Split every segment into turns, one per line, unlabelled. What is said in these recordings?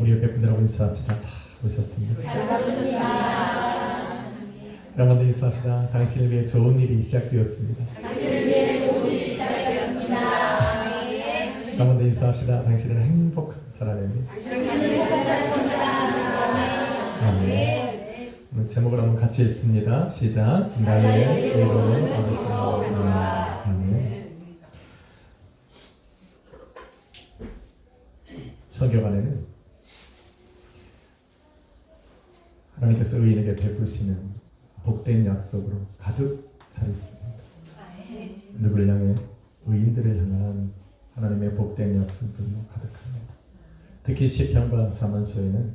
우리 옆에 분들하고 인사합시다. 자, 오셨습니다. 여러분들 인사합시다. 당신을 위해 좋은 일이 시작되었습니다. 여러분들 인사합시다. 당신은 행복한 사람입니다. 아멘. 오늘 제목을 한번 같이 읽습니다. 시작. 나의 의로운 어리석음이라. 아멘. 성경 안에는 하나님께서 의인에게 베푸시는 복된 약속으로 가득 차 있습니다. 누구를 향해? 의인들을 향한 하나님의 복된 약속들로 가득합니다. 특히 시편과 잠언서에는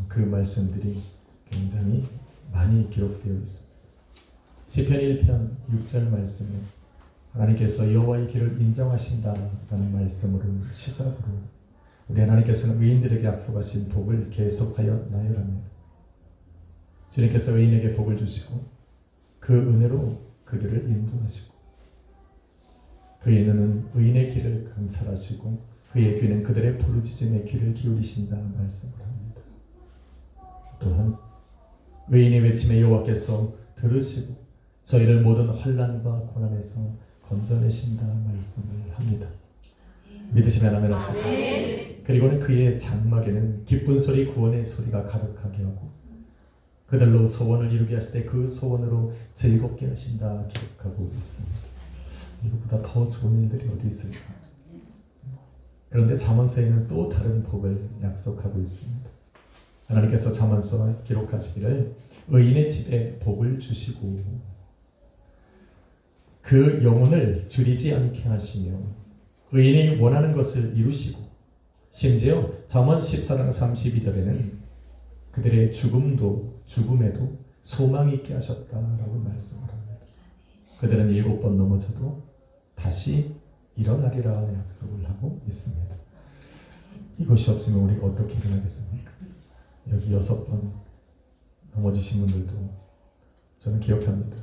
그 말씀들이 굉장히 많이 기록되어 있습니다. 시편 1편 6절 말씀에 하나님께서 여호와의 길을 인정하신다라는 말씀으로 시작으로 우리 하나님께서는 의인들에게 약속하신 복을 계속하여 나열합니다. 주님께서 의인에게 복을 주시고 그 은혜로 그들을 인도하시고 그의 눈은 의인의 길을 감찰하시고 그의 귀는 그들의 부르짖음에 귀를 기울이신다 말씀을 합니다. 또한 의인의 외침에 여호와께서 들으시고 저희를 모든 환난과 고난에서 건져내신다 말씀을 합니다. 믿으시면 아멘 합시다. 그리고는 그의 장막에는 기쁜 소리 구원의 소리가 가득하게 하고 그들로 소원을 이루게 하실 때 그 소원으로 즐겁게 하신다 기록하고 있습니다. 이것보다 더 좋은 일들이 어디 있을까? 그런데 잠언서에는 또 다른 복을 약속하고 있습니다. 하나님께서 잠언서에 기록하시기를 의인의 집에 복을 주시고 그 영혼을 줄이지 않게 하시며 의인이 원하는 것을 이루시고 심지어 잠언 14장 32절에는 그들의 죽음에도 소망이 있게 하셨다라고 말씀을 합니다. 그들은 7번 넘어져도 다시 일어나리라 약속을 하고 있습니다. 이것이 없으면 우리가 어떻게 일어나겠습니까? 여기 6번 넘어지신 분들도 저는 기억합니다.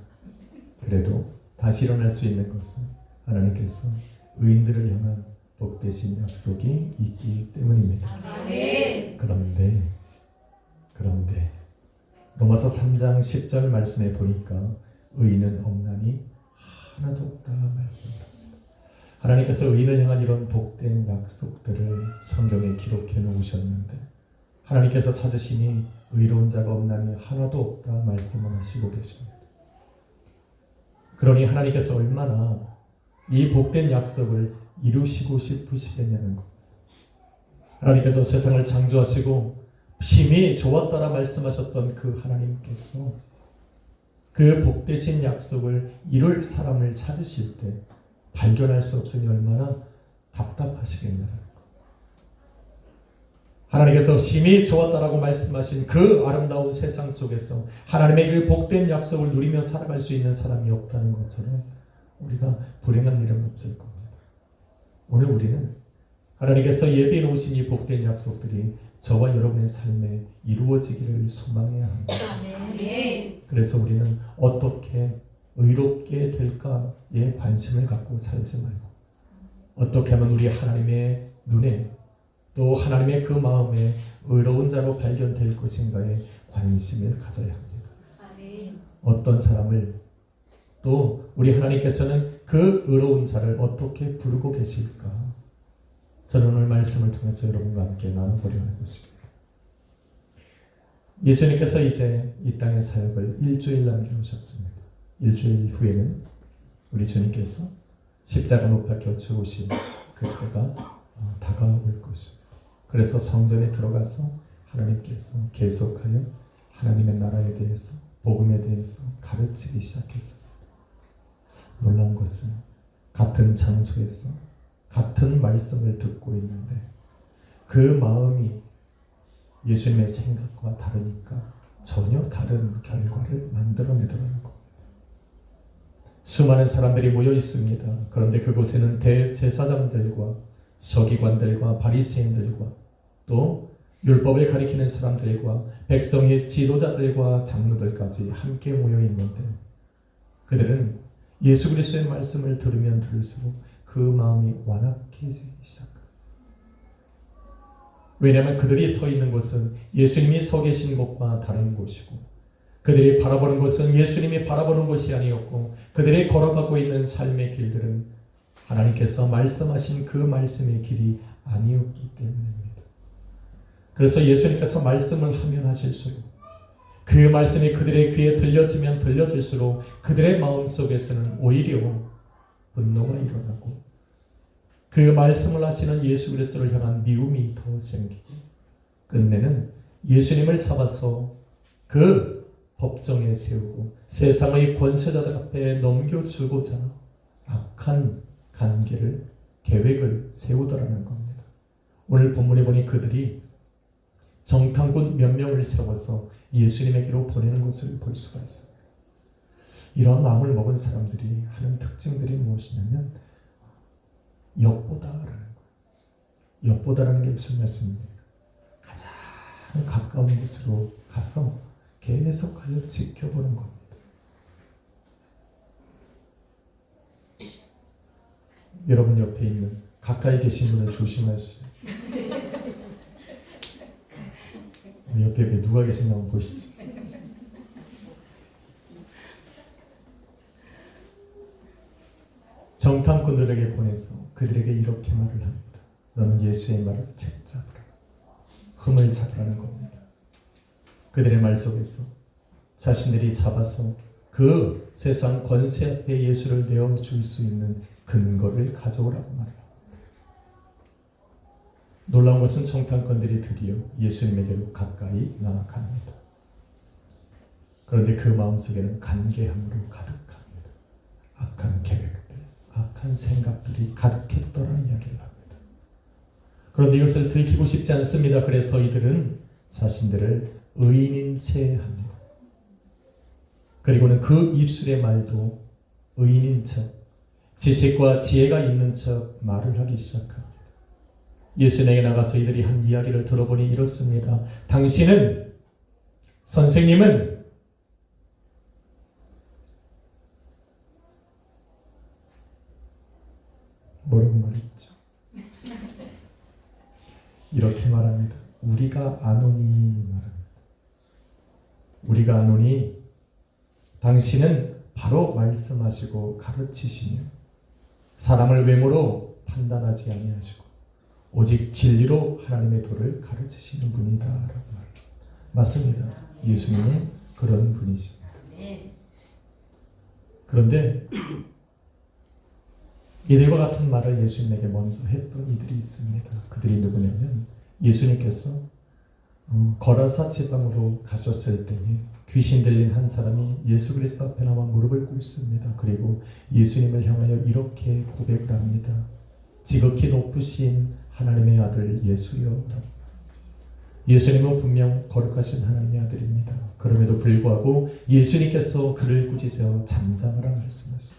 그래도 다시 일어날 수 있는 것은 하나님께서 의인들을 향한 복되신 약속이 있기 때문입니다. 그런데 로마서 3장 10절 말씀에 보니까 의인은 없나니 하나도 없다 말씀합니다. 하나님께서 의인을 향한 이런 복된 약속들을 성경에 기록해 놓으셨는데 하나님께서 찾으시니 의로운 자가 없나니 하나도 없다 말씀을 하시고 계십니다. 그러니 하나님께서 얼마나 이 복된 약속을 이루시고 싶으시겠냐는 것. 하나님께서 세상을 창조하시고 심히 좋았다라 말씀하셨던 그 하나님께서 그 복되신 약속을 이룰 사람을 찾으실 때 발견할 수 없으니 얼마나 답답하시겠냐는 것. 하나님께서 심히 좋았다라고 말씀하신 그 아름다운 세상 속에서 하나님의 그 복된 약속을 누리며 살아갈 수 있는 사람이 없다는 것처럼 우리가 불행한 일은 없을 겁니다. 오늘 우리는 하나님께서 예비해 놓으신 이 복된 약속들이 저와 여러분의 삶에 이루어지기를 소망해야 합니다. 그래서 우리는 어떻게 의롭게 될까에 관심을 갖고 살지 말고 어떻게 하면 우리 하나님의 눈에 또 하나님의 그 마음에 의로운 자로 발견될 것인가에 관심을 가져야 합니다. 어떤 사람을 또 우리 하나님께서는 그 의로운 자를 어떻게 부르고 계실까? 저는 오늘 말씀을 통해서 여러분과 함께 나눠보려 하는 것입니다. 예수님께서 이제 이 땅의 사역을 일주일 남겨놓으셨습니다. 일주일 후에는 우리 주님께서 십자가 못 박혀 죽으신 그때가 다가올 것입니다. 그래서 성전에 들어가서 하나님께서 계속하여 하나님의 나라에 대해서 복음에 대해서 가르치기 시작했습니다. 놀라운 것은 같은 장소에서 같은 말씀을 듣고 있는데 그 마음이 예수님의 생각과 다르니까 전혀 다른 결과를 만들어내더라는 겁니다. 수많은 사람들이 모여 있습니다. 그런데 그곳에는 대제사장들과 서기관들과 바리새인들과 또 율법을 가리키는 사람들과 백성의 지도자들과 장로들까지 함께 모여 있는데 그들은 예수 그리스도의 말씀을 들으면 들을수록 그 마음이 완악해지기 시작합니다. 왜냐하면 그들이 서 있는 곳은 예수님이 서 계신 곳과 다른 곳이고, 그들이 바라보는 곳은 예수님이 바라보는 곳이 아니었고, 그들이 걸어가고 있는 삶의 길들은 하나님께서 말씀하신 그 말씀의 길이 아니었기 때문입니다. 그래서 예수님께서 말씀을 하면 하실수록, 그 말씀이 그들의 귀에 들려지면 들려질수록 그들의 마음속에서는 오히려 분노가 일어나고, 그 말씀을 하시는 예수 그리스도를 향한 미움이 더 생기고, 끝내는 예수님을 잡아서 그 법정에 세우고 세상의 권세자들 앞에 넘겨주고자 악한 관계를, 계획을 세우더라는 겁니다. 오늘 본문에 보니 그들이 정탐꾼 몇 명을 세워서 예수님에게로 보내는 것을 볼 수가 있습니다. 이런 마음을 먹은 사람들이 하는 특징들이 무엇이냐면 엿보다라는 거예요. 엿보다라는 게 무슨 말씀입니까? 가장 가까운 곳으로 가서 계속하여 지켜보는 겁니다. 여러분 옆에 있는 가까이 계신 분을 조심하시오. 우리 옆에 누가 계신가 한번 보시죠. 정탐꾼들에게 보내서 그들에게 이렇게 말을 합니다. 너는 예수의 말을 채잡으라. 흠을 잡으라는 겁니다. 그들의 말 속에서 자신들이 잡아서 그 세상 권세 앞에 예수를 내어줄 수 있는 근거를 가져오라고 말합니다. 놀라운 것은 정탐꾼들이 드디어 예수님에게로 가까이 나아갑니다. 그런데 그 마음속에는 간계함으로 가득합니다. 악한 계획들, 악한 생각들이 가득했더라 이야기를 합니다. 그런데 이것을 들키고 싶지 않습니다. 그래서 이들은 자신들을 의인인 채 합니다. 그리고는 그 입술의 말도 의인인 척, 지식과 지혜가 있는 척 말을 하기 시작합니다. 예수님에게 나가서 이들이 한 이야기를 들어보니 이렇습니다. 당신은, 선생님은 뭐라고 말했죠? 이렇게 말합니다. 우리가 아노니 말합니다. 우리가 아노니 당신은 바로 말씀하시고 가르치시며 사람을 외모로 판단하지 아니하시고 오직 진리로 하나님의 도를 가르치시는 분이다 라고 말합니다. 맞습니다. 예수님은 그런 분이십니다. 그런데 이들과 같은 말을 예수님에게 먼저 했던 이들이 있습니다. 그들이 누구냐면 예수님께서 거라사 지방으로 가셨을 때에 귀신 들린 한 사람이 예수 그리스도 앞에 나와 무릎을 꿇습니다. 그리고 예수님을 향하여 이렇게 고백을 합니다. 지극히 높으신 하나님의 아들 예수여. 예수님은 분명 거룩하신 하나님의 아들입니다. 그럼에도 불구하고 예수님께서 그를 꾸짖어 잠잠하라 말씀하시고,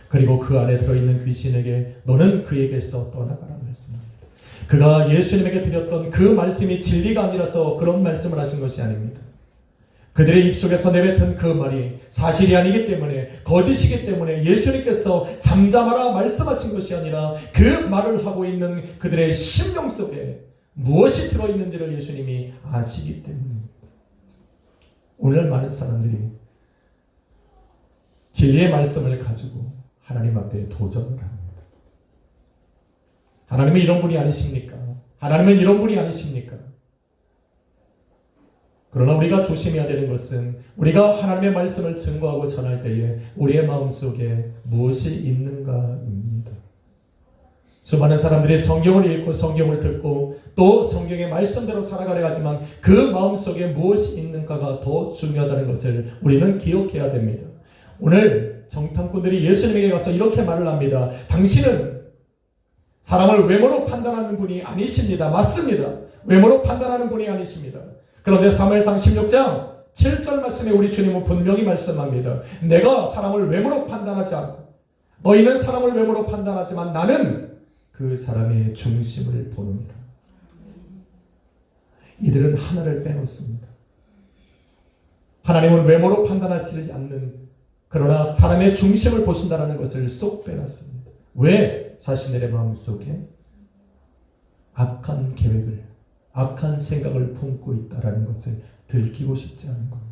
그리고 그 안에 들어있는 귀신에게 너는 그에게서 떠나가라 말씀합니다. 그가 예수님에게 드렸던 그 말씀이 진리가 아니라서 그런 말씀을 하신 것이 아닙니다. 그들의 입속에서 내뱉은 그 말이 사실이 아니기 때문에, 거짓이기 때문에 예수님께서 잠잠하라 말씀하신 것이 아니라 그 말을 하고 있는 그들의 심령 속에 무엇이 들어있는지를 예수님이 아시기 때문입니다. 오늘 많은 사람들이 진리의 말씀을 가지고 하나님 앞에 도전을 합니다. 하나님은 이런 분이 아니십니까? 하나님은 이런 분이 아니십니까? 그러나 우리가 조심해야 되는 것은 우리가 하나님의 말씀을 증거하고 전할 때에 우리의 마음속에 무엇이 있는가입니다. 수많은 사람들이 성경을 읽고 성경을 듣고 또 성경의 말씀대로 살아가려 하지만 그 마음속에 무엇이 있는가가 더 중요하다는 것을 우리는 기억해야 됩니다. 오늘 정탐꾼들이 예수님에게 가서 이렇게 말을 합니다. 당신은 사람을 외모로 판단하는 분이 아니십니다. 맞습니다. 외모로 판단하는 분이 아니십니다. 그런데 사무엘상 16장 7절 말씀에 우리 주님은 분명히 말씀합니다. 내가 사람을 외모로 판단하지 않고 너희는 사람을 외모로 판단하지만 나는 그 사람의 중심을 보느니라. 이들은 하나를 빼놓습니다. 하나님은 외모로 판단하지 않는, 그러나 사람의 중심을 보신다는 것을 쏙 빼놨습니다. 왜? 자신들의 마음속에 악한 계획을, 악한 생각을 품고 있다라는 것을 들키고 싶지 않은 겁니다.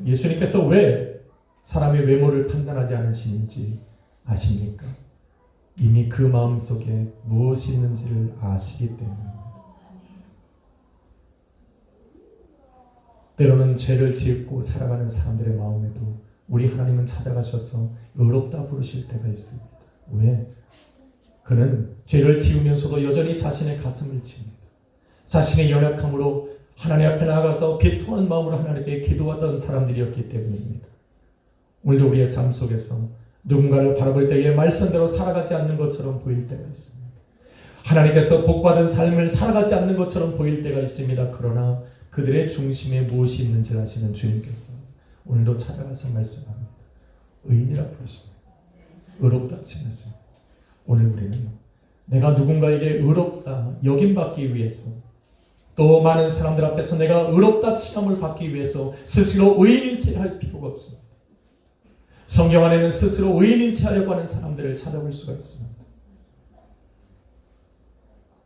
예수님께서 왜 사람의 외모를 판단하지 않으시는지 아십니까? 이미 그 마음속에 무엇이 있는지를 아시기 때문입니다. 때로는 죄를 짓고 살아가는 사람들의 마음에도 우리 하나님은 찾아가셔서 의롭다 부르실 때가 있습니다. 왜? 그는 죄를 지으면서도 여전히 자신의 가슴을 칩니다. 자신의 연약함으로 하나님 앞에 나아가서 비통한 마음으로 하나님께 기도하던 사람들이었기 때문입니다. 오늘도 우리의 삶 속에서 누군가를 바라볼 때에 말씀대로 살아가지 않는 것처럼 보일 때가 있습니다. 하나님께서 복받은 삶을 살아가지 않는 것처럼 보일 때가 있습니다. 그러나 그들의 중심에 무엇이 있는지 아시는 주님께서 오늘도 찾아가서 말씀합니다. 의인이라 부르십니다. 의롭다 칭하십니다. 오늘 우리는 내가 누군가에게 의롭다 여김받기 위해서, 또 많은 사람들 앞에서 내가 의롭다 칭함을 받기 위해서 스스로 의인인 채 할 필요가 없습니다. 성경 안에는 스스로 의인인 채 하려고 하는 사람들을 찾아볼 수가 있습니다.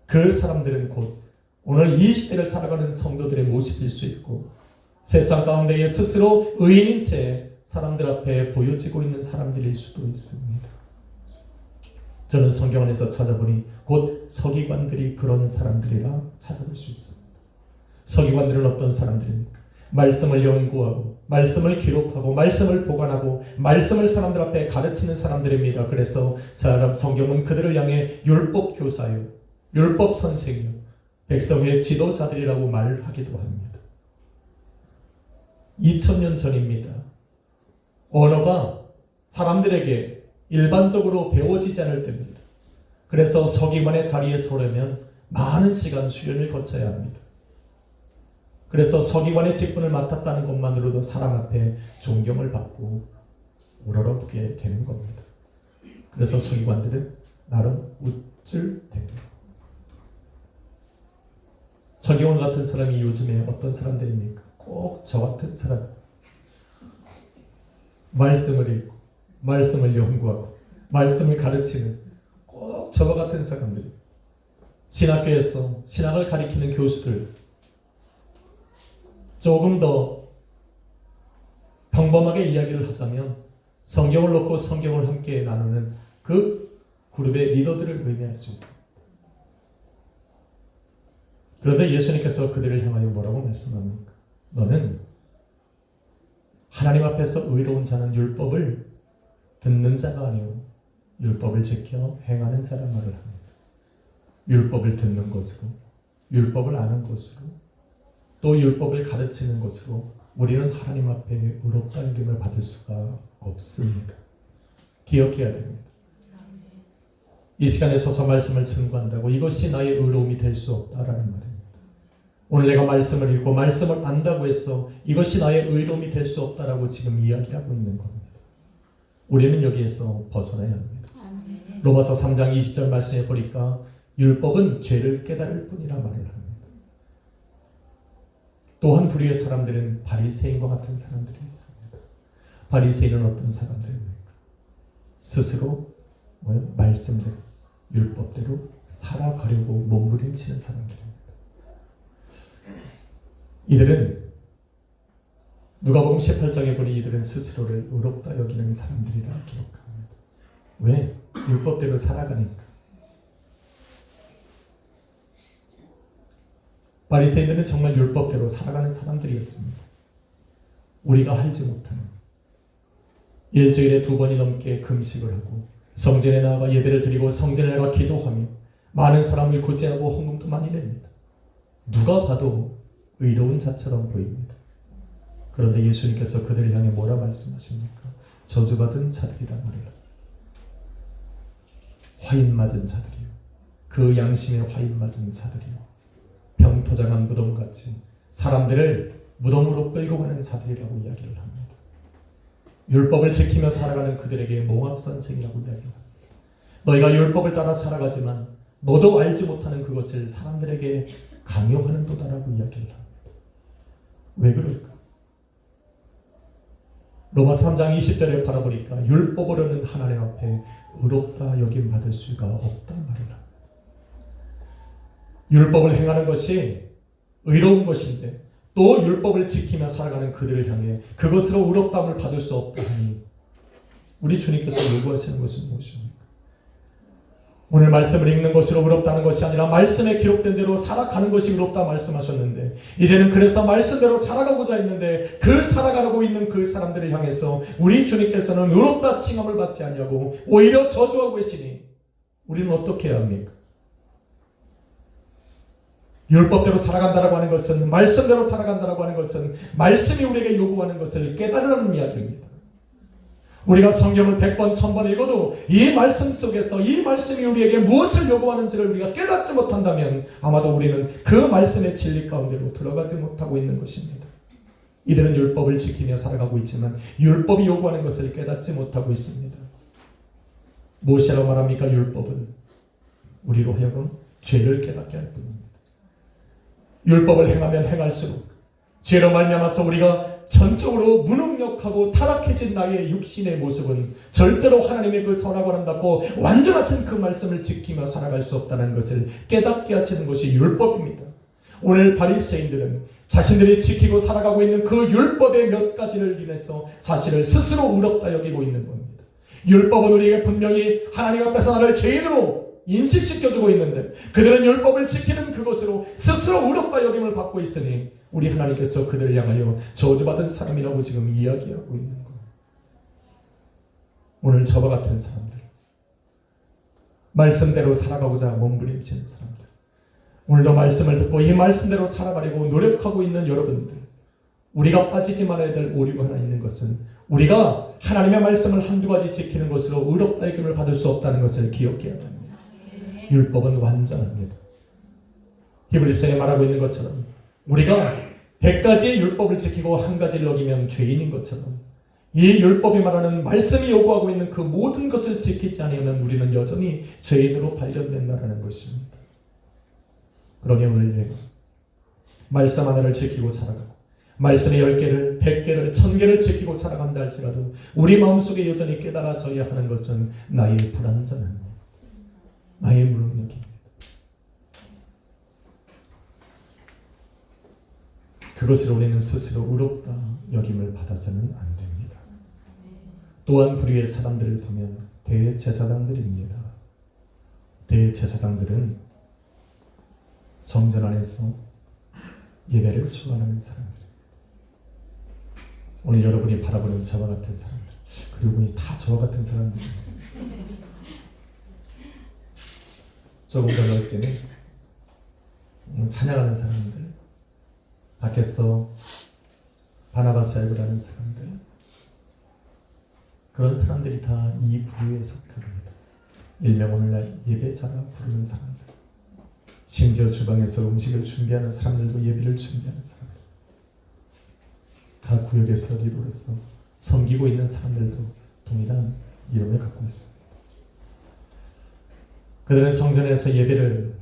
그 사람들은 곧 오늘 이 시대를 살아가는 성도들의 모습일 수 있고, 세상 가운데에 스스로 의인인 채 사람들 앞에 보여지고 있는 사람들일 수도 있습니다. 저는 성경 안에서 찾아보니 곧 서기관들이 그런 사람들이라 찾아볼 수 있습니다. 서기관들은 어떤 사람들입니까? 말씀을 연구하고 말씀을 기록하고 말씀을 보관하고 말씀을 사람들 앞에 가르치는 사람들입니다. 그래서 성경은 그들을 향해 율법 교사요, 율법 선생이요, 백성의 지도자들이라고 말하기도 합니다. 2000년 전입니다. 언어가 사람들에게 일반적으로 배워지지 않을 때입니다. 그래서 서기관의 자리에 서려면 많은 시간 수련을 거쳐야 합니다. 그래서 서기관의 직분을 맡았다는 것만으로도 사람 앞에 존경을 받고 우러러보게 되는 겁니다. 그래서 서기관들은 나름 우쭐댑니다. 서기관 같은 사람이 요즘에 어떤 사람들입니까? 꼭 저 같은 사람. 말씀을 읽고 말씀을 연구하고 말씀을 가르치는 꼭 저와 같은 사람들이, 신학교에서 신학을 가리키는 교수들, 조금 더 평범하게 이야기를 하자면 성경을 놓고 성경을 함께 나누는 그 그룹의 리더들을 의미할 수 있습니다. 그런데 예수님께서 그들을 향하여 뭐라고 말씀합니까? 너는 하나님 앞에서 의로운 자는 율법을 듣는 자가 아니오 율법을 지켜 행하는 자란 말을 합니다. 율법을 듣는 것으로, 율법을 아는 것으로, 또 율법을 가르치는 것으로 우리는 하나님 앞에 의롭다 여김을 받을 수가 없습니다. 기억해야 됩니다. 이 시간에 서서 말씀을 증거한다고 이것이 나의 의로움이 될 수 없다라는 말입니다. 오늘 내가 말씀을 읽고 말씀을 안다고 해서 이것이 나의 의로움이 될 수 없다라고 지금 이야기하고 있는 겁니다. 우리는 여기에서 벗어나야 합니다. 로마서 3장 20절 말씀에 보니까 율법은 죄를 깨달을 뿐이라 말을 합니다. 또한 부류의 사람들은 바리새인과 같은 사람들이 있습니다. 바리새인은 어떤 사람들입니까? 스스로 말씀대로, 율법대로 살아가려고 몸부림치는 사람들입니다. 이들은 누가복음 18장에 보니 이들은 스스로를 의롭다 여기는 사람들이라 기록합니다. 왜? 율법대로 살아가니까. 바리새인들은 정말 율법대로 살아가는 사람들이었습니다. 우리가 하지 못하는 일주일에 2번이 넘게 금식을 하고 성전에 나아가 예배를 드리고 성전에 나아가 기도하며 많은 사람을 구제하고 헌금도 많이 냅니다. 누가 봐도 의로운 자처럼 보입니다. 그런데 예수님께서 그들을 향해 뭐라 말씀하십니까? 저주받은 자들이라 말을 합니다. 화인 맞은 자들이요, 그 양심에 화인 맞은 자들이요, 병터장한 무덤같이 사람들을 무덤으로 끌고 가는 자들이라고 이야기를 합니다. 율법을 지키며 살아가는 그들에게 몽합선생이라고 이야기를 합니다. 너희가 율법을 따라 살아가지만 너도 알지 못하는 그것을 사람들에게 강요하는 도다라고 이야기를 합니다. 왜 그럴까? 로마서 3장 20절에 바라보니까 율법으로는 하나님 앞에 의롭다 여김 받을 수가 없다 말을 합니다. 율법을 행하는 것이 의로운 것인데 또 율법을 지키며 살아가는 그들을 향해 그것으로 의롭다함을 받을 수 없다 하니 우리 주님께서 요구하시는 것은 무엇입니까? 오늘 말씀을 읽는 것으로 의롭다는 것이 아니라 말씀에 기록된 대로 살아가는 것이 의롭다 말씀하셨는데 이제는 그래서 말씀대로 살아가고자 했는데 그 살아가고 있는 그 사람들을 향해서 우리 주님께서는 의롭다 칭함을 받지 아니하고 오히려 저주하고 계시니 우리는 어떻게 해야 합니까? 율법대로 살아간다라고 하는 것은 말씀대로 살아간다라고 하는 것은 말씀이 우리에게 요구하는 것을 깨달으라는 이야기입니다. 우리가 성경을 100번, 1000번 읽어도 이 말씀 속에서 이 말씀이 우리에게 무엇을 요구하는지를 우리가 깨닫지 못한다면 아마도 우리는 그 말씀의 진리 가운데로 들어가지 못하고 있는 것입니다. 이들은 율법을 지키며 살아가고 있지만 율법이 요구하는 것을 깨닫지 못하고 있습니다. 무엇이라고 말합니까? 율법은 우리로 하여금 죄를 깨닫게 할 뿐입니다. 율법을 행하면 행할수록 죄로 말미암아서 우리가 전적으로 무능력하고 타락해진 나의 육신의 모습은 절대로 하나님의 그 선하고 아름답고 완전하신 그 말씀을 지키며 살아갈 수 없다는 것을 깨닫게 하시는 것이 율법입니다. 오늘 바리새인들은 자신들이 지키고 살아가고 있는 그 율법의 몇 가지를 인해서 사실을 스스로 의롭다 여기고 있는 겁니다. 율법은 우리에게 분명히 하나님 앞에서 나를 죄인으로 인식시켜주고 있는데 그들은 율법을 지키는 그것으로 스스로 의롭다 여김을 받고 있으니 우리 하나님께서 그들을 향하여 저주받은 사람이라고 지금 이야기하고 있는 거예요. 오늘 저와 같은 사람들, 말씀대로 살아가고자 몸부림치는 사람들, 오늘도 말씀을 듣고 이 말씀대로 살아가려고 노력하고 있는 여러분들, 우리가 빠지지 말아야 될 오류가 하나 있는 것은 우리가 하나님의 말씀을 한두 가지 지키는 것으로 의롭다 여김을 받을 수 없다는 것을 기억해야 됩니다. 율법은 완전합니다. 히브리서에 말하고 있는 것처럼 우리가 100가지의 율법을 지키고 한 가지를 어기면 죄인인 것처럼 이 율법이 말하는 말씀이 요구하고 있는 그 모든 것을 지키지 않으면 우리는 여전히 죄인으로 발견된다는 것입니다. 그러니 오늘 내가 말씀 하나를 지키고 살아가고 말씀의 10개를 100개를 1000개를 지키고 살아간다 할지라도 우리 마음속에 여전히 깨달아져야 하는 것은 나의 불완전함, 나의 무능력입니다. 그것을 우리는 스스로 의롭다 여김을 받아서는 안 됩니다. 또한 불의의 사람들을 보면 대제사장들입니다. 대제사장들은 성전 안에서 예배를 주관하는 사람들. 오늘 여러분이 바라보는 저와 같은 사람들, 그리고 보니 다 저와 같은 사람들입니다. 조금 더 넓게는 찬양하는 사람들, 밖에서 바나바 사역을 하는 사람들, 그런 사람들이 다 이 부류에 속합니다. 일명 오늘날 예배자라 부르는 사람들, 심지어 주방에서 음식을 준비하는 사람들도 예배를 준비하는 사람들, 각 구역에서 리더로서 섬기고 있는 사람들도 동일한 이름을 갖고 있습니다. 그들은 성전에서 예배를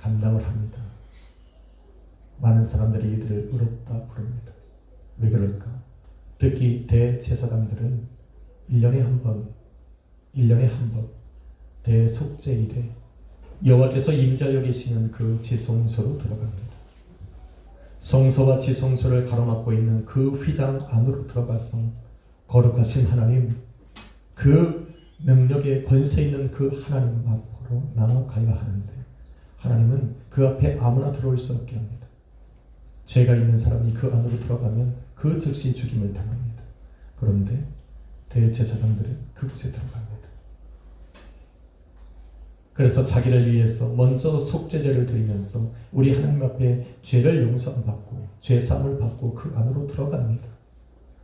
감당을 합니다. 많은 사람들이 이들을 의롭다 부릅니다. 왜 그럴까? 특히 대제사장들은 1년에 한 번 대속죄일에 여호와께서 임자여 계시는 그 지성소로 들어갑니다. 성소와 지성소를 가로막고 있는 그 휘장 안으로 들어가서 거룩하신 하나님, 그 능력의 권세 있는 그 하나님 앞으로 나아가야 하는데 하나님은 그 앞에 아무나 들어올 수 없게 합니다. 죄가 있는 사람이 그 안으로 들어가면 그 즉시 죽임을 당합니다. 그런데 대제사장들은 그곳에 들어갑니다. 그래서 자기를 위해서 먼저 속죄제를 드리면서 우리 하나님 앞에 죄를 용서받고 죄사함을 받고 그 안으로 들어갑니다.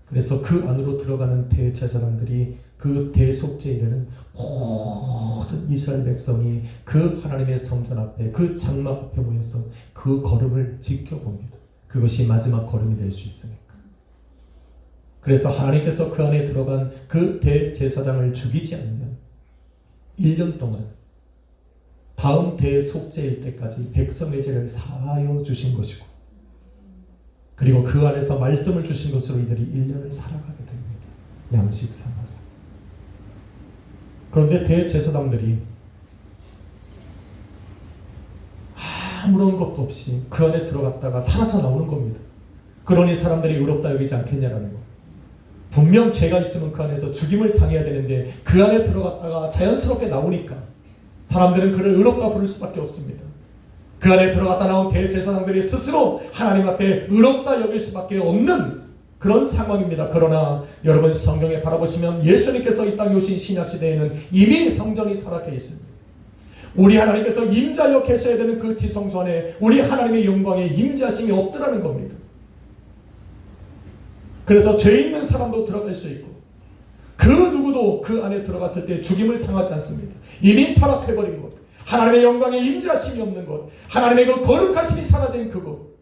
그래서 그 안으로 들어가는 대제사장들이 그 대속죄일에는 모든 이스라엘 백성이 그 하나님의 성전 앞에 그 장막 앞에 모여서 그 걸음을 지켜봅니다. 그것이 마지막 걸음이 될 수 있으니까. 그래서 하나님께서 그 안에 들어간 그 대제사장을 죽이지 않으면 1년 동안 다음 대속죄일 때까지 백성의 죄를 사하여 주신 것이고 그리고 그 안에서 말씀을 주신 것으로 이들이 1년을 살아가게 됩니다. 양식 삼아서. 그런데 대제사장들이 아무런 것도 없이 그 안에 들어갔다가 살아서 나오는 겁니다. 그러니 사람들이 의롭다 여기지 않겠냐라는 거. 분명 죄가 있으면 그 안에서 죽임을 당해야 되는데 그 안에 들어갔다가 자연스럽게 나오니까 사람들은 그를 의롭다 부를 수밖에 없습니다. 그 안에 들어갔다 나온 대제사장들이 스스로 하나님 앞에 의롭다 여길 수밖에 없는 그런 상황입니다. 그러나 여러분 성경에 바라보시면 예수님께서 이 땅에 오신 신약시대에는 이미 성전이 타락해 있습니다. 우리 하나님께서 임자여 계셔야 되는 그 지성소 안에 우리 하나님의 영광에 임재하심이 없더라는 겁니다. 그래서 죄 있는 사람도 들어갈 수 있고 그 누구도 그 안에 들어갔을 때 죽임을 당하지 않습니다. 이미 타락해버린 것, 하나님의 영광에 임재하심이 없는 것, 하나님의 그 거룩하심이 사라진 그곳,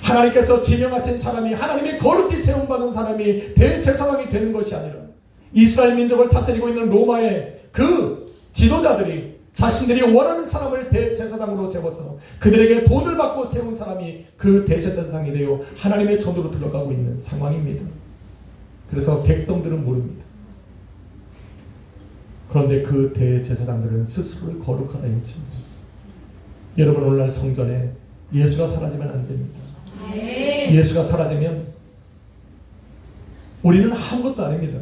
하나님께서 지명하신 사람이 하나님의 거룩히 세움받은 사람이 대제사장이 되는 것이 아니라 이스라엘 민족을 다스리고 있는 로마의 그 지도자들이 자신들이 원하는 사람을 대제사장으로 세워서 그들에게 돈을 받고 세운 사람이 그 대제사장이 되어 하나님의 전도로 들어가고 있는 상황입니다. 그래서 백성들은 모릅니다. 그런데 그 대제사장들은 스스로를 거룩하다 인칭하면서, 여러분 오늘날 성전에 예수가 사라지면 안 됩니다. 예수가 사라지면 우리는 아무것도 아닙니다.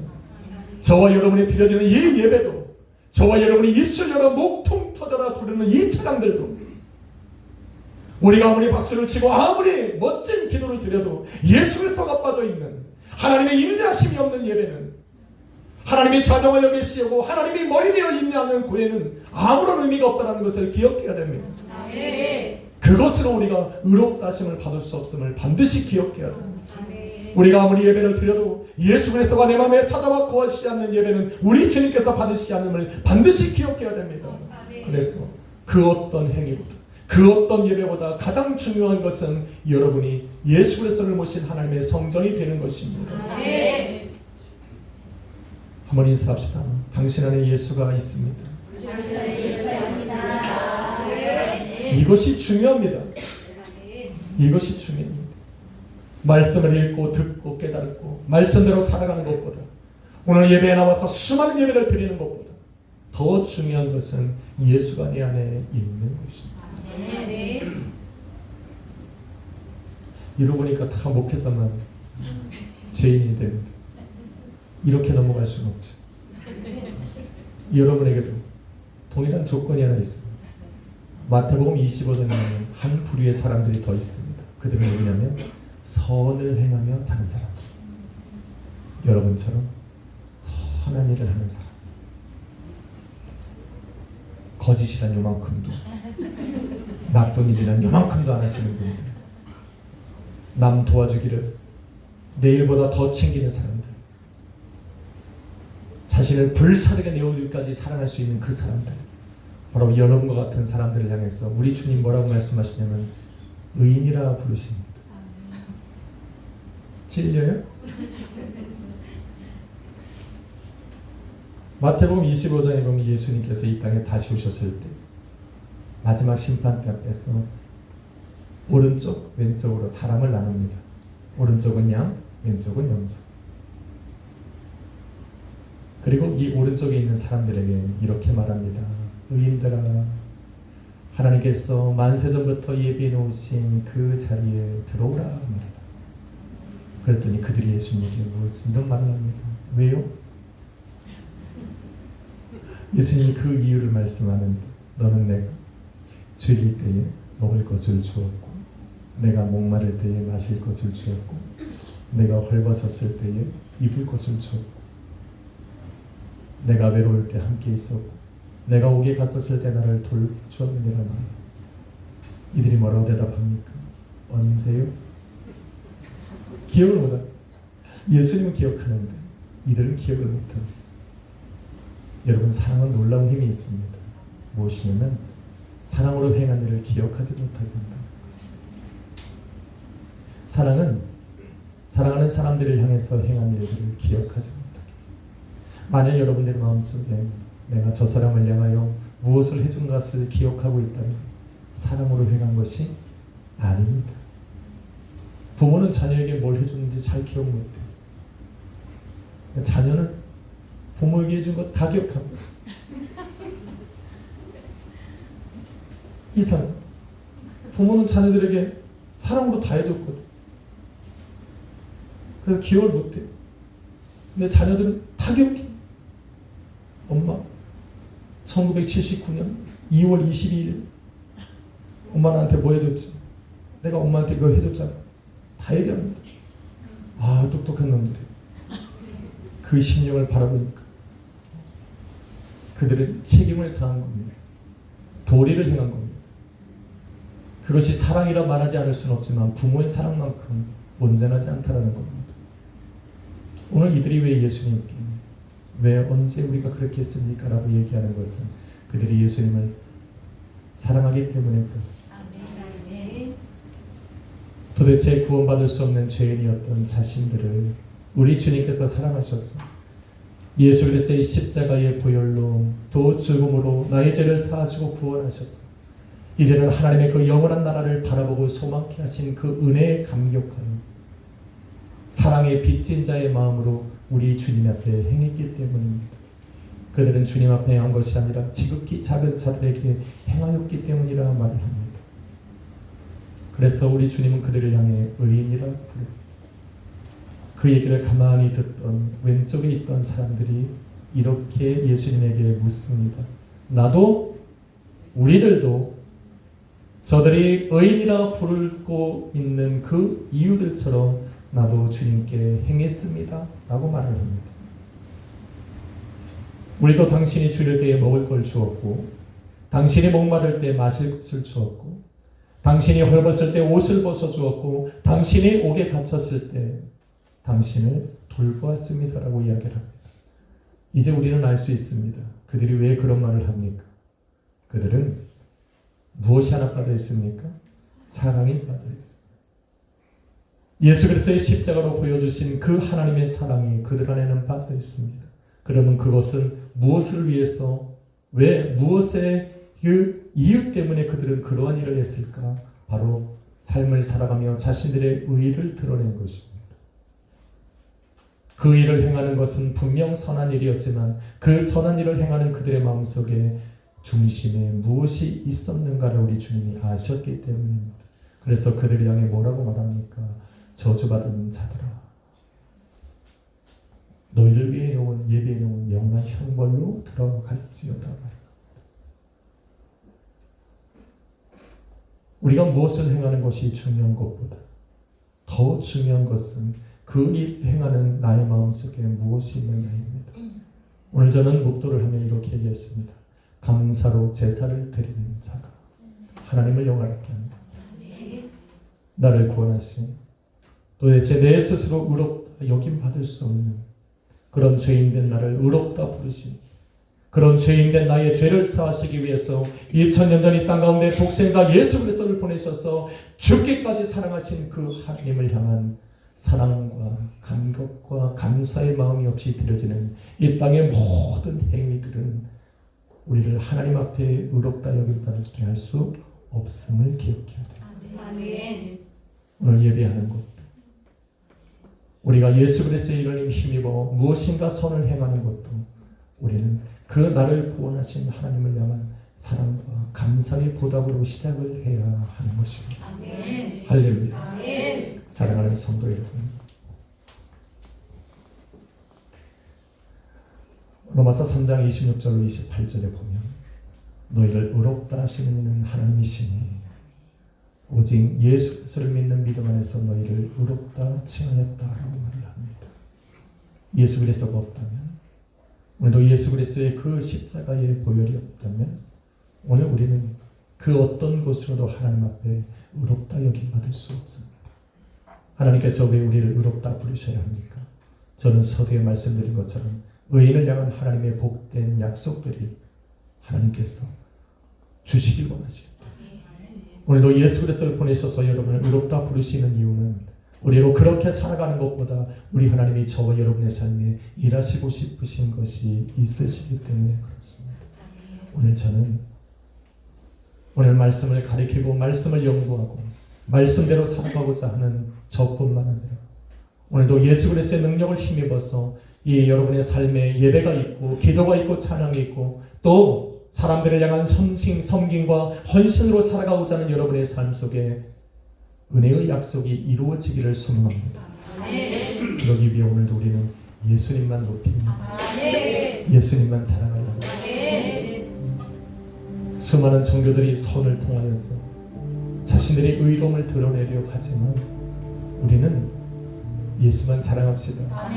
저와 여러분이 드려지는 이 예배도, 저와 여러분이 입술 열어 목통 터져라 부르는 이 찬양들도, 우리가 아무리 박수를 치고 아무리 멋진 기도를 드려도 예수 그리스도가 빠져있는 하나님의 임재하심이 없는 예배는, 하나님이 좌정하 여기시고 하나님이 머리 되어 임재하는 고뇌는 아무런 의미가 없다는 것을 기억해야 됩니다. 그것으로 우리가 의롭다 하심을 받을 수 없음을 반드시 기억해야 됩니다. 우리가 아무리 예배를 드려도 예수 그리스도가 내 마음에 찾아와 거하시지 않는 예배는 우리 주님께서 받으시지 않음을 반드시 기억해야 됩니다. 그래서 그 어떤 행위보다, 그 어떤 예배보다 가장 중요한 것은 여러분이 예수 그리스도를 모신 하나님의 성전이 되는 것입니다. 한번 인사합시다. 당신 안에 예수가 있습니다. 이것이 중요합니다. 이것이 중요합니다. 말씀을 읽고 듣고 깨닫고 말씀대로 살아가는 것보다, 오늘 예배에 나와서 수많은 예배를 드리는 것보다 더 중요한 것은 예수가 내 안에 있는 것입니다. 이러고 보니까 다 목회자만 죄인이 됩니다. 이렇게 넘어갈 수는 없죠. 여러분에게도 동일한 조건이 하나 있습니다. 마태복음 25장에 보면 한 부류의 사람들이 더 있습니다. 그들은 누구냐면 선을 행하며 사는 사람들. 여러분처럼 선한 일을 하는 사람. 거짓이란 요만큼도, 나쁜 일이란 요만큼도 안 하시는 분들, 남 도와주기를 내일보다 더 챙기는 사람들, 자신을 불사르게 내어주기까지 사랑할 수 있는 그 사람들, 바로 여러분과 같은 사람들을 향해서 우리 주님 뭐라고 말씀하시냐면 의인이라 부르십니다. 진리예요? 마태복음 25장에 보면 예수님께서 이 땅에 다시 오셨을 때 마지막 심판대 앞에서 오른쪽 왼쪽으로 사람을 나눕니다. 오른쪽은 양, 왼쪽은 염소. 그리고 이 오른쪽에 있는 사람들에게 이렇게 말합니다. 의인들아, 하나님께서 만세전부터 예비해 놓으신 그 자리에 들어오라 말하라. 그랬더니 그들이 예수님에게 무슨 이런 말을 합니다. 왜요? 예수님이 그 이유를 말씀하는데, 너는 내가 죄일 때에 먹을 것을 주었고, 내가 목마를 때에 마실 것을 주었고, 내가 헐벗었을 때에 입을 것을 주었고, 내가 외로울 때 함께 있었고, 내가 옥에 갇혔을 때 나를 돌보주었느니라 말이야. 이들이 뭐라고 대답합니까? 언제요? 기억을 못합니다. 예수님은 기억하는데 이들은 기억을 못합니다. 여러분, 사랑은 놀라운 힘이 있습니다. 무엇이냐면 사랑으로 행한 일을 기억하지 못하게 한다. 사랑하는 사람들을 향해서 행한 일들을 기억하지 못하게. 만일 여러분들 마음속에 내가 저 사람을 향하여 무엇을 해준 것을 기억하고 있다면 사랑으로 행한 것이 아닙니다. 부모는 자녀에게 뭘 해줬는지 잘 기억 못해요. 자녀는 부모에게 해준 거 다 기억합니다. 이상. 부모는 자녀들에게 사랑으로 다 해줬거든. 그래서 기억을 못해요. 근데 자녀들은 다 기억해. 엄마 1979년 2월 22일 엄마 나한테 뭐 해줬지? 내가 엄마한테 그거 해줬잖아. 다 얘기합니다. 아, 똑똑한 놈들이. 그 심령을 바라보니까 그들은 책임을 다한 겁니다. 도리를 행한 겁니다. 그것이 사랑이라 말하지 않을 수는 없지만 부모의 사랑만큼 온전하지 않다라는 겁니다. 오늘 이들이 왜 예수님께 왜 언제 우리가 그렇게 했습니까? 라고 얘기하는 것은 그들이 예수님을 사랑하기 때문에 그렇습니다. 도대체 구원받을 수 없는 죄인이었던 자신들을 우리 주님께서 사랑하셔서 예수 그리스도의 십자가의 보혈로 또 죽음으로 나의 죄를 사하시고 구원하셔서 이제는 하나님의 그 영원한 나라를 바라보고 소망케 하신 그 은혜에 감격하여 사랑의 빚진 자의 마음으로 우리 주님 앞에 행했기 때문입니다. 그들은 주님 앞에 행한 것이 아니라 지극히 작은 자들에게 행하였기 때문이라 말을 합니다. 그래서 우리 주님은 그들을 향해 의인이라 부릅니다. 그 얘기를 가만히 듣던 왼쪽에 있던 사람들이 이렇게 예수님에게 묻습니다. 나도 우리들도 저들이 의인이라 부르고 있는 그 이유들처럼 나도 주님께 행했습니다. 라고 말을 합니다. 우리도 당신이 줄일 때에 먹을 걸 주었고 당신이 목마를 때 마실 것을 주었고 당신이 헐벗을 때 옷을 벗어주었고 당신이 옥에 갇혔을 때 당신을 돌보았습니다. 라고 이야기를 합니다. 이제 우리는 알 수 있습니다. 그들이 왜 그런 말을 합니까? 그들은 무엇이 하나 빠져 있습니까? 사랑이 빠져 있습니다. 예수 그리스도의 십자가로 보여주신 그 하나님의 사랑이 그들 안에는 빠져 있습니다. 그러면 그것은 무엇을 위해서 왜 무엇의 그 이유 때문에 그들은 그러한 일을 했을까? 바로 삶을 살아가며 자신들의 의의를 드러낸 것입니다. 그 일을 행하는 것은 분명 선한 일이었지만 그 선한 일을 행하는 그들의 마음속에 중심에 무엇이 있었는가를 우리 주님이 아셨기 때문입니다. 그래서 그들을 향해 뭐라고 말합니까? 저주받은 자들아, 너희를 위해 놓은 예비해 놓은 영원한 형벌로 들어갈지어다. 우리가 무엇을 행하는 것이 중요한 것보다 더 중요한 것은 그 일 행하는 나의 마음속에 무엇이 있느냐입니다. 오늘 저는 묵도를 하며 이렇게 얘기했습니다. 감사로 제사를 드리는 자가 하나님을 영화롭게 한다. 나를 구원하신 도대체 내 스스로 의롭다 여김받을 수 없는 그런 죄인된 나를 의롭다 부르신 그런 죄인된 나의 죄를 사하시기 위해서 2000년 전 이 땅 가운데 독생자 예수 그리스도를 보내셔서 죽기까지 사랑하신 그 하나님을 향한 사랑과 감격과 감사의 마음이 없이 드려지는 이 땅의 모든 행위들은 우리를 하나님 앞에 의롭다 여김받게 할 수 없음을 기억해야 됩니다. 오늘 예배하는 것도 우리가 예수 그리스도의 이름을 힘입어 무엇인가 선을 행하는 것도 우리는 그 나를 구원하신 하나님을 향한 사랑과 감사의 보답으로 시작을 해야 하는 것입니다. 아멘. 할렐루야. 아멘. 사랑하는 성도 여러분, 로마서 3장 26절로 28절에 보면 너희를 의롭다 하시는 이는 하나님이시니 오직 예수 그리스도를 믿는 믿음 안에서 너희를 의롭다 칭하였다라고 말을 합니다. 예수 그리스도가 없다면 오늘도 예수 그리스도의 그 십자가의 보혈이 없다면 오늘 우리는 그 어떤 곳으로도 하나님 앞에 의롭다 여김받을 수 없습니다. 하나님께서 왜 우리를 의롭다 부르셔야 합니까? 저는 서두에 말씀드린 것처럼 의인을 향한 하나님의 복된 약속들이 하나님께서 주시길 원하십니다. 오늘도 예수 그리스도를 보내셔서 여러분을 의롭다 부르시는 이유는 우리로 그렇게 살아가는 것보다 우리 하나님이 저와 여러분의 삶에 일하시고 싶으신 것이 있으시기 때문에 그렇습니다. 오늘 저는 오늘 말씀을 가리키고 말씀을 연구하고 말씀대로 살아가고자 하는 저뿐만 아니라 오늘도 예수 그리스도의 능력을 힘입어서 이 여러분의 삶에 예배가 있고 기도가 있고 찬양이 있고 또 사람들을 향한 섬김과 헌신으로 살아가고자 하는 여러분의 삶 속에 은혜의 약속이 이루어지기를 소망합니다. 그러기 위해 오늘도 우리는 예수님만 높입니다. 예수님만 자랑하려 합니다. 수많은 종교들이 선을 통하여서 자신들의 의로움을 드러내려 하지만 우리는 예수만 자랑합시다.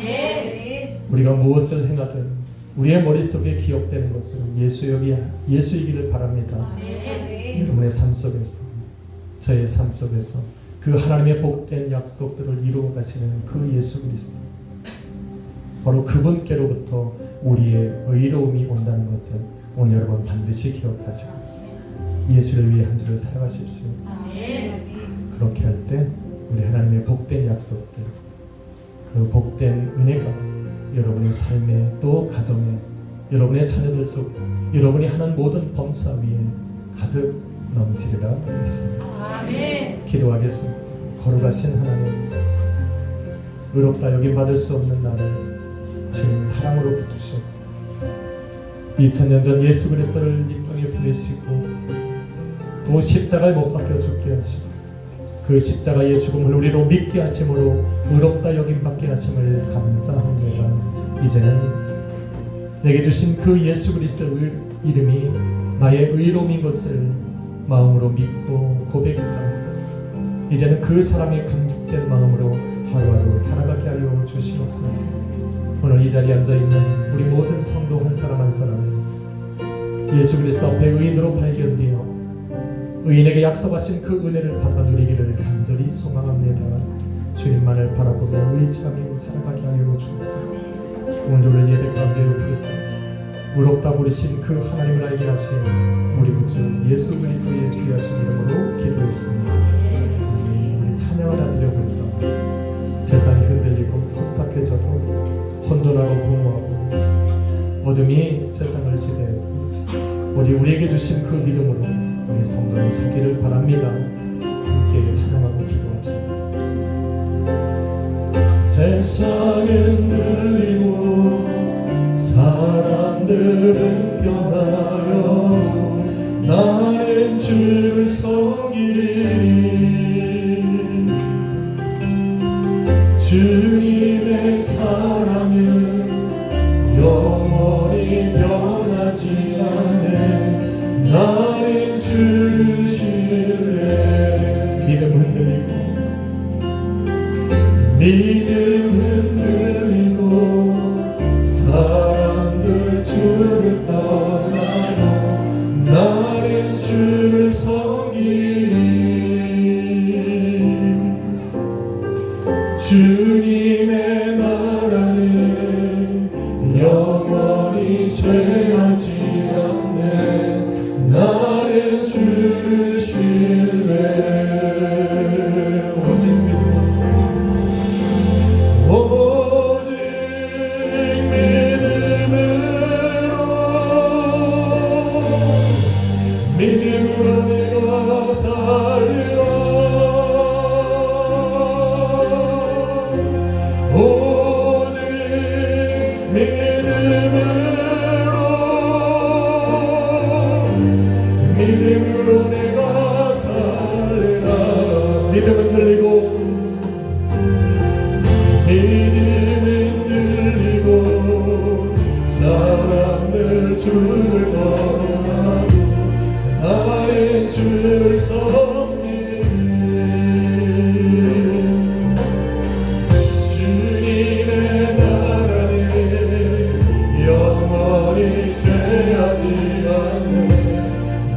우리가 무엇을 행하든 우리의 머릿속에 기억되는 것은 예수이기를 바랍니다. 여러분의 삶 속에서, 저의 삶 속에서 그 하나님의 복된 약속들을 이루어 가시는 그 예수 그리스도, 바로 그분께로부터 우리의 의로움이 온다는 것을 오늘 여러분 반드시 기억하시고 예수를 위해 한 주를 살아가십시오. 그렇게 할 때 우리 하나님의 복된 약속들, 그 복된 은혜가 여러분의 삶에 또 가정에 여러분의 자녀들 속 여러분이 하는 모든 범사 위에 가득 넘치리라 믿습니다. 기도하겠습니다. 거룩하신 하나님, 의롭다 여김 받을 수 없는 나를 주님 사랑으로 붙드셨습니다. 2000년 전 예수 그리스도를 이 땅에 보내시고 또 십자가에 못 박혀 죽게 하시고 그 십자가의 죽음을 우리로 믿게 하심으로 의롭다 여김 받게 하심을 감사합니다. 이제는 내게 주신 그 예수 그리스도의 이름이 나의 의로움인 것을 마음으로 믿고 고백하고 이제는 그 사람의 감격된 마음으로 하루하루 살아가게 하여 주시옵소서. 오늘 이 자리에 앉아있는 우리 모든 성도 한 사람 한 사람이 예수 그리스도 앞에 의인으로 발견되어 의인에게 약속하신 그 은혜를 받아 누리기를 간절히 소망합니다. 주님만을 바라보며 의지하며 살아가게 하여 주옵소서. 오늘을 예배 가운데 부르사 의롭다 부르신 그 하나님을 알게 하신 우리 구주 예수 그리스도의 귀하신 이름으로 기도했습니다. 아멘. 우리 찬양 하나 드려볼까? 세상이 흔들리고 혼탁해져도 혼돈하고 공허하고 어둠이 세상을 지배해도 우리에게 주신 그 믿음으로 우리 성도는 서기를 바랍니다. 함께 찬양하고 기도합시다. 세상은 들리고 사람들은 변하여 나는 주를 섬기리. 주님의 사랑은 영원히 변하지 않네. 나는 주를 신뢰. 믿음 흔들리고 사람들 주를 떠나고 나는 주를 섬기리. 주님의 나라는 영원히 쇠하지 않네. 나는 주를 신뢰. 오직 믿음으로 내가 살리라. 오직 믿음으로 내가 살리라. 믿음은 들리고 사람들 주를 떠나고 나의 주를 섬기리. 주님의 나라는 영원히 쇠하지 않네.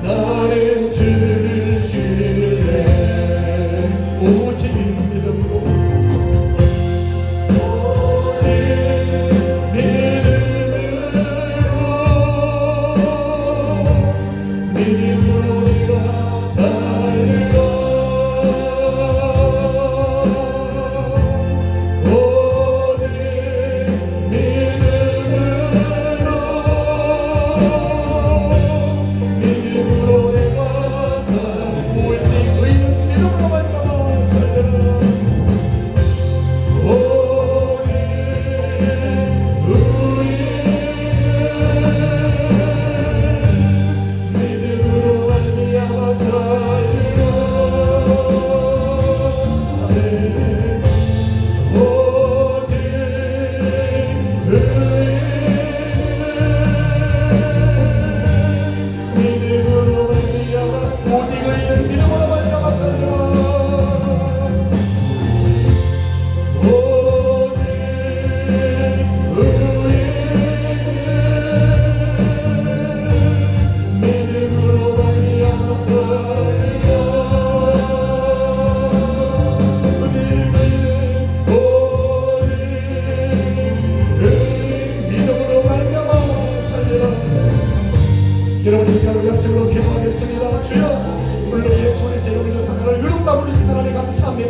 나는 주를 신뢰. 오직 믿음으로 믿음으로 내가 살리라.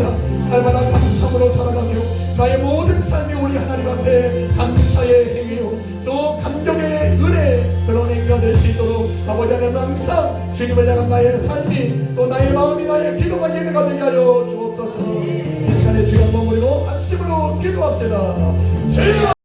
감사합니다. 날마다 감사함으로 살아가며 나의 모든 삶이 우리 하나님 앞에 감사의 행위요 또 감격의 은혜 그런 행위가 될 수 있도록 아버지 하나님 항상 주님을 향한 나의 삶이 또 나의 마음이 나의 기도가 예배가 되게 하여 주옵소서. 이 시간에 주여 머무리고 합심으로 기도합시다. 주여